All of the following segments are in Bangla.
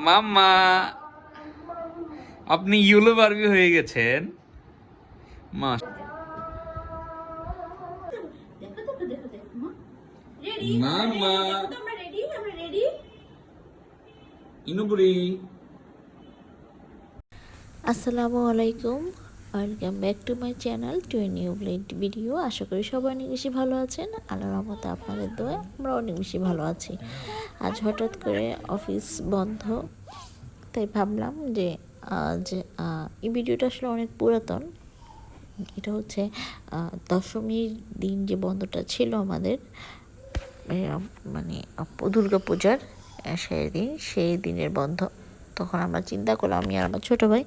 মাম্মা, আপনি ইউলো বারবি হয়ে গেছেন। মা মাম্মা ইনুবুরি। আসসালামু আলাইকুম, welcome back to my channel to a new video. আশা করি সবাই অনেক বেশি ভালো আছেন। আল্লাহর রহমতে আপনাদের দোয়ায় আমরা অনেক বেশি ভালো আছি। আজ হঠাৎ করে অফিস বন্ধ, তাই ভাবলাম যে আজ এই ভিডিওটা আসলে অনেক পুরাতন। এটা হচ্ছে দশমীর দিন যে বন্ধটা ছিল আমাদের, মানে দুর্গা পূজার সেই দিনের বন্ধ। তখন আমরা চিন্তা করলাম, আমি আর আমার ছোটো ভাই,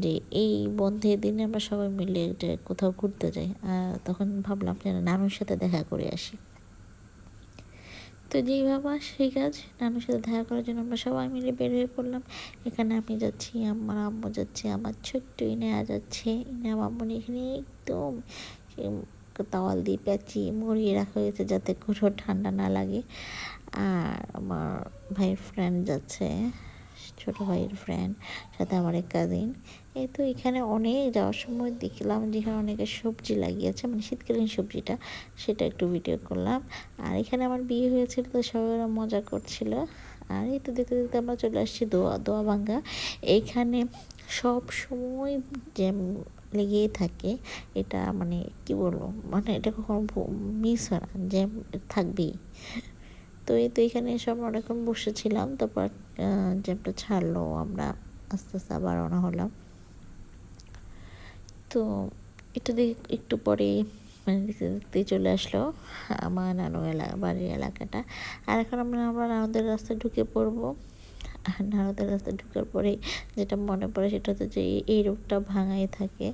যে এই বন্ধের দিনে আমরা সবাই মিলে যে কোথাও ঘুরতে যাই। তখন ভাবলাম যে নানুর সাথে দেখা করে আসি। তো যেই ভাবা সেই কাজ, নানুর সাথে দেখা করার জন্য আমরা সবাই মিলে বের হয়ে পড়লাম। এখানে আমি যাচ্ছি, আমার আম্মু যাচ্ছে, আমার ছোট্ট ইনায়া যাচ্ছে। ইনা আম্মুনি এখানে একদম তাওয়াল দিয়ে প্যাঁচিয়ে মুড়িয়ে রাখা হয়েছে যাতে কোথাও ঠান্ডা না লাগে। আর আমার ভাইয়ের ফ্রেন্ড যাচ্ছে, ছোটো ভাইয়ের ফ্রেন্ড, সাথে আমার এক কাজিন। এই তো এখানে অনেক যাওয়ার সময় দেখলাম যেখানে অনেকে সবজি লাগিয়েছে, মানে শীতকালীন সবজিটা, সেটা একটু ভিডিও করলাম। আর এখানে আমার বিয়ে হয়েছিল, তো সবাই ওরা মজা করছিল। আর এই তো দেখতে দেখতে আমরা চলে আসছি দোয়া ভাঙ্গা। এইখানে সব সময় জ্যাম লেগেই থাকে। এটা মানে কি বলবো, মানে এটা কখনো মিস হয় না, জ্যাম থাকবেই। তো এই তো এখানে এসে আমরা অনেকক্ষণ বসেছিলাম, তারপর জ্যামটা ছাড়লো, আমরা আস্তে আস্তে আবার রওনা হলাম। তো এটা দেখে একটু পরে মানে দেখতে দেখতে চলে আসলো আমার বাড়ির এলাকাটা। আর এখন আমরা নানুদের রাস্তায় ঢুকে পড়বো। আর নানুদের রাস্তায় ঢুকার পরেই যেটা মনে পড়ে সেটা হচ্ছে যে এই রোডটা ভাঙাই থাকে।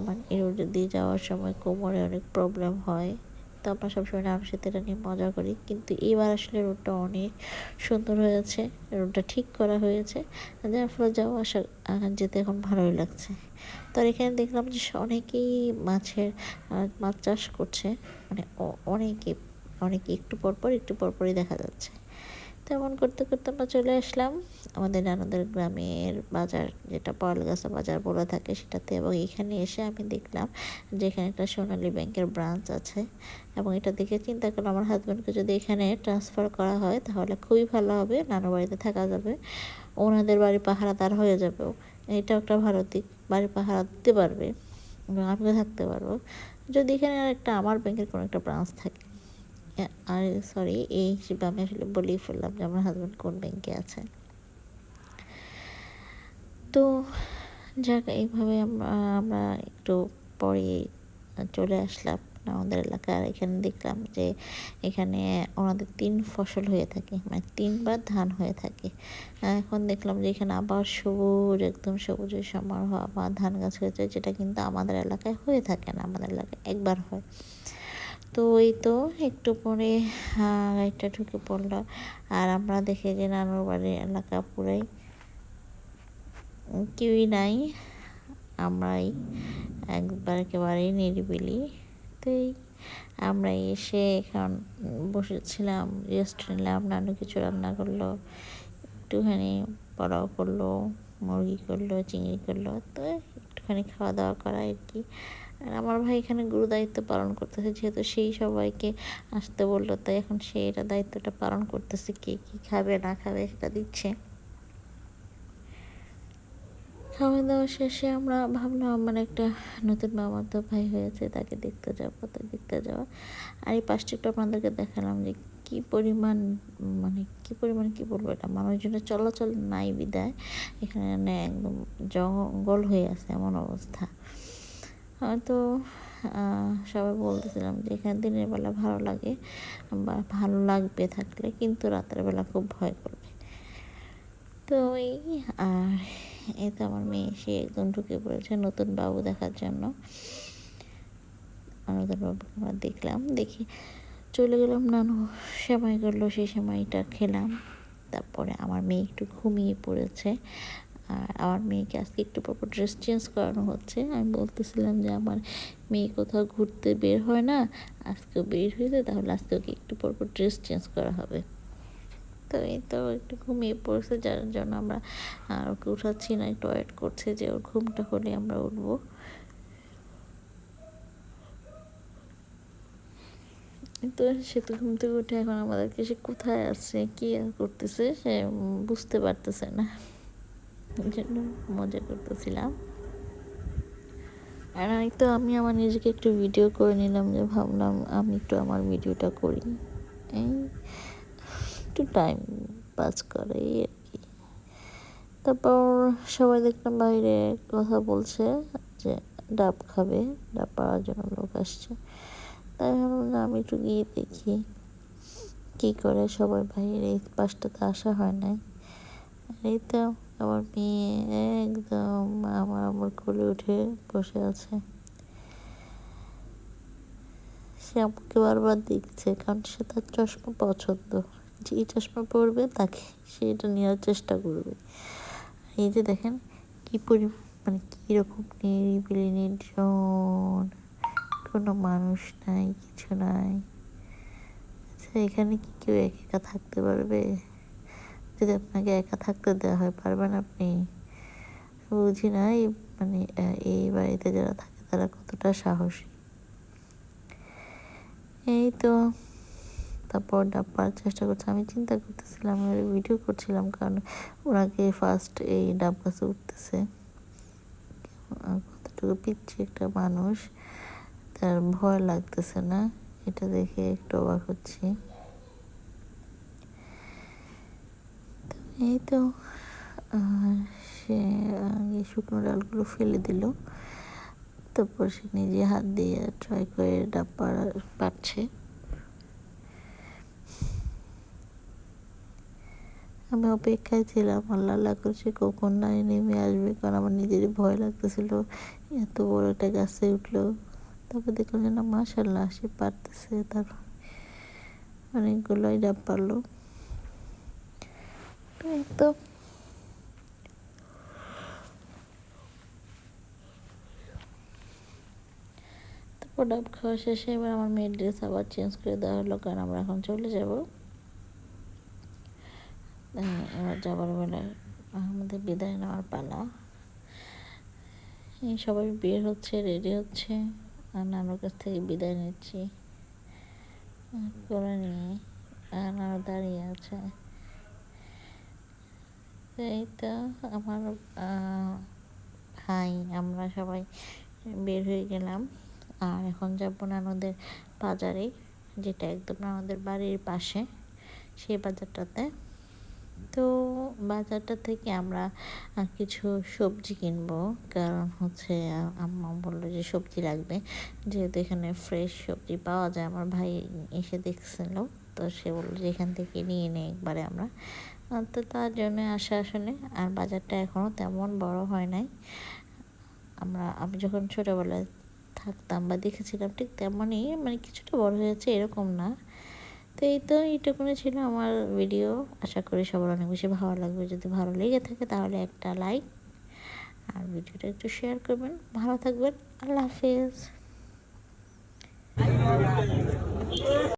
মানে এই রোড দিয়ে যাওয়ার সময় কোমরে অনেক প্রবলেম হয়। তো আমরা সবসময় নানুর সাথে এটা নিয়ে মজা করি, কিন্তু এবার আসলে রোডটা অনেক সুন্দর হয়েছে, রোডটা ঠিক করা হয়েছে, যার ফলে যাওয়া আসা যেতে এখন ভালোই লাগছে। তো এখানে দেখলাম যে অনেকেই মাছ চাষ করছে, মানে অনেকে অনেকে একটু পরপরই দেখা যাচ্ছে। তেমন করতে করতে আমরা চলে আসলাম আমাদের নানুদের গ্রামের বাজার, যেটা পয়ালগাছা বাজার বলে থাকে সেটাতে। এবং এখানে এসে আমি দেখলাম যে এখানে একটা সোনালী ব্যাংকের ব্রাঞ্চ আছে। এবং এটা দেখে চিন্তা করলাম, আমার হাজব্যান্ডকে যদি এখানে ট্রান্সফার করা হয় তাহলে খুবই ভালো হবে, নানু বাড়িতে থাকা যাবে, ওনাদের বাড়ি পাহারাদার হয়ে যাবেও। এটাও একটা ভালো দিক, বাড়ি পাহারা দিতে পারবে এবং আমিও থাকতে পারবো যদি এখানে একটা আমার ব্যাংকের কোনো একটা ব্রাঞ্চ থাকে। আর সরি, এই হিসেবে আমি আসলে বলেই ফেললাম যে আমার হাজব্যান্ড কোন ব্যাংকে আছে। তো যাক, এইভাবে আমরা একটু পরে চলে আসলাম আমাদের এলাকার। এখানে দেখলাম যে এখানে ওনাদের 3 ফসল হয়ে থাকে, মানে 3বার ধান হয়ে থাকে। এখন দেখলাম যে এখানে আবার সবুজ, একদম সবুজের সমারোহ, আবার ধান গাছ হয়েছে, যেটা কিন্তু আমাদের এলাকায় হয়ে থাকে না, আমাদের এলাকায় একবার হয়। তো এই তো একটু পরে গাড়িটা ঢুকে পড়লো। আর আমরা দেখে যে নানুর বাড়ির এলাকা পুরাই কেউই নাই, আমরাই একবার একেবারেই নিরিবিলি। তো আমরা এসে এখন বসেছিলাম, রেস্ট নিলাম। নানু কিছু রান্না করলো, একটুখানি পোলাও করলো, মুরগি করলো, চিংড়ি করলো, তো একটুখানি খাওয়া দাওয়া করা আর কি। আর আমার ভাই এখানে গুরু দায়িত্ব পালন করতেছে, যেহেতু সেই সবাইকে আসতে বললো, তাই এখন সে এটা দায়িত্বটা পালন করতেছে, কে কী খাবে না খাবে সেটা দিচ্ছে। খাওয়া দাওয়া শেষে আমরা ভাবলাম আমার একটা নতুন মামাতো ভাই হয়েছে, তাকে দেখতে যাবো, তাই দেখতে যাওয়া। আর এই পাশটা একটু আপনাদেরকে দেখালাম যে কী পরিমাণ, মানে কী পরিমাণ কী বলবো, এটা মানুষজনের চলাচল নাই বিদায় এখানে একদম জঙ্গল হয়ে আছে এমন অবস্থা। হয়তো সবাই বলতেছিলাম যে এখানে দিনের বেলা ভালো লাগে বা ভালো লাগবে থাকলে, কিন্তু রাতের বেলা খুব ভয় করবে। তো আর এই তো আমার মেয়ে সে একদম ঢুকে পড়েছে নতুন বাবু দেখার জন্য। নতুন বাবুকে আমরা দেখলাম, দেখি চলে গেলাম, নানু সেমাই করলো, সেই সেমাইটা খেলাম। তারপরে আমার মেয়ে একটু ঘুমিয়ে পড়েছে। আর আমার মেয়েকে আজকে একটু পর ড্রেস চেঞ্জ করানো হচ্ছে। আমি বলতেছিলাম যে আমার মেয়ে কোথাও ঘুরতে বের হয় না, আজকেও বের হয়েছে, তাহলে আজকে ওকে একটু পর ড্রেস চেঞ্জ করা হবে। তো এই তো একটু ঘুমিয়ে পড়ছে, যার জন্য আমরা ওকে উঠাচ্ছি না, একটু ওয়েট করছে যে ওর ঘুমটা হলে আমরা উঠবো। তো সে তো ঘুম থেকে উঠে এখন আমাদেরকে সে কোথায় আছে, কি আর করতেছে সে বুঝতে পারতেছে না, এই জন্য মজা করতেছিলাম। আর আমি আমার নিজেকে একটু ভিডিও করে নিলাম, যে ভাবলাম আমি একটু আমার ভিডিওটা করি, এই একটু টাইম পাস করে এই আর কি। তারপর সবাই দেখলাম বাইরে কথা বলছে যে ডাব খাবে, ডাব পাড়ার জন্য লোক আসছে। তাই ভাবলাম আমি একটু গিয়ে দেখি কী করে সবাই বাইরে, এই পাশটাতে আসা হয় নাই। আর এই তো আমার মেয়ে একদম আমার কোলে উঠে বসে আছে, সে আমাকে বারবার দেখছে, কারণ সে তার চশমা পছন্দ, যে চশমা পরবে তাকে সে এটা নেওয়ার চেষ্টা করবে। এই যে দেখেন কি মানে কীরকম নিরিবিলি নির্জন, কোনো মানুষ নাই, কিছু নাই। আচ্ছা, এখানে কি কেউ একা একা থাকতে পারবে? যদি আপনাকে একা থাকতে দেওয়া হয়, পারবেন আপনি? বুঝি না মানে এই বাড়িতে যারা থাকে তারা কতটা সাহসী। এই তো তারপর ডাব পাড়ার চেষ্টা করছে, আমি চিন্তা করতেছিলাম, আমি ভিডিও করছিলাম, কারণ ওনাকে ফার্স্ট এই ডাব গাছে উঠতেছে, কতটুকু পিচ্ছি একটা মানুষ, তার ভয় লাগতেছে না, এটা দেখে একটু অবাক হচ্ছি। এই তো সে আগে শুকনো ডালগুলো ফেলে দিল, তারপর সে নিজে হাত দিয়ে ট্রাই করে ডাব পাড়ছে। আমি অপেক্ষায় ছিলাম, আল্লাহ করছে কখন না নেমে আসবে, কারণ আমার নিজেরই ভয় লাগতেছিল, এত বড় একটা গাছে উঠলো। তারপর দেখলাম যে না, মাশাআল্লাহ সে পারতেছে, তার অনেকগুলোই ডাব পারলো। এই তো তারপর ডাব খাওয়া শেষে এবার আমার মেয়ের ড্রেস আবার চেঞ্জ করে দেওয়া হলো, কারণ আমরা এখন চলে যাব। এবার যাবার বেলায় আমাদের বিদায় নেওয়ার পালা। এই সবাই বের হচ্ছে, রেডি হচ্ছে, আর নানুর কাছ থেকে বিদায় নিচ্ছি করে নিয়ে, আর নানু দাঁড়িয়ে আছে। এই তো আমার ভাই, আমরা সবাই বের হয়ে গেলাম, আর এখন যাবো নানুদের বাজারে, যেটা একদম নানুদের বাড়ির পাশে, সেই বাজারটাতে। তো বাজারটা থেকে আমরা কিছু সবজি কিনবো, কারণ হচ্ছে আম্মা বললো যে সবজি লাগবে, যেহেতু এখানে ফ্রেশ সবজি পাওয়া যায়। আমার ভাই এসে দেখছিল, তো সে বললো যে এখান থেকে নিয়ে নেই একবারে আমরা, তো তার জন্য আসলে আর বাজারটা এখনও তেমন বড় হয় নাই। আমি যখন ছোটোবেলায় থাকতাম বা দেখেছিলাম ঠিক তেমনই, মানে কিছুটা বড় হয়েছে এরকম না। তো এই তো এইটুকুনি ছিল আমার ভিডিও, আশা করি সবার অনেক বেশি ভালো লাগবে। যদি ভালো লেগে থাকে তাহলে একটা লাইক আর ভিডিওটা একটু শেয়ার করবেন। ভালো থাকবেন, আল্লাহ হাফেজ।